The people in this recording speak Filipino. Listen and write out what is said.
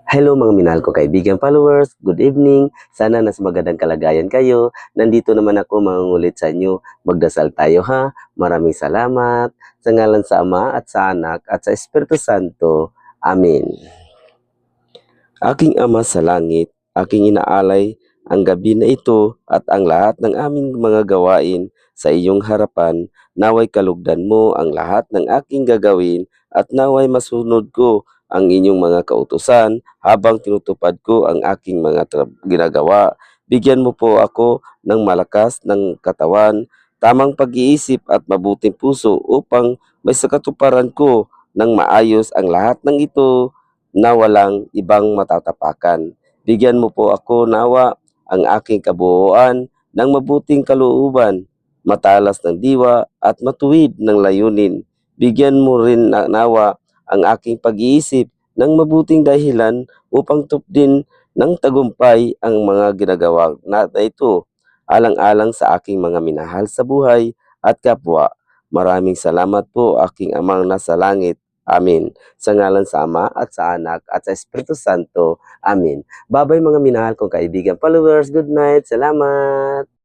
Hello mga minahal ko kaibigan followers, good evening. Sana nasa magandang kalagayan kayo. Nandito naman ako mangungulit sa inyo. Magdasal tayo ha. Maraming salamat. Sa ngalan sa Ama at sa Anak at sa Espiritu Santo. Amen. Aking Ama sa langit, aking inaalay ang gabi na ito at ang lahat ng aming mga gawain sa iyong harapan. Naway kalugdan mo ang lahat ng aking gagawin at naway masunod ko ang inyong mga kautusan habang tinutupad ko ang aking mga ginagawa. Bigyan mo po ako ng malakas ng katawan, tamang pag-iisip at mabuting puso upang may sakatuparan ko ng maayos ang lahat ng ito na walang ibang matatapakan. Bigyan mo po ako nawa ang aking kabuuan ng mabuting kalooban, matalas ng diwa at matuwid ng layunin. Bigyan mo rin nawa ang aking pag-iisip ng mabuting dahilan upang tupdin ng tagumpay ang mga ginagawa na ito, alang-alang sa aking mga minahal sa buhay at kapwa. Maraming salamat po aking Amang nasa langit. Amen. Sa ngalan sa Ama at sa Anak at sa Espiritu Santo. Amen. Babay mga minahal kong kaibigan followers. Good night. Salamat.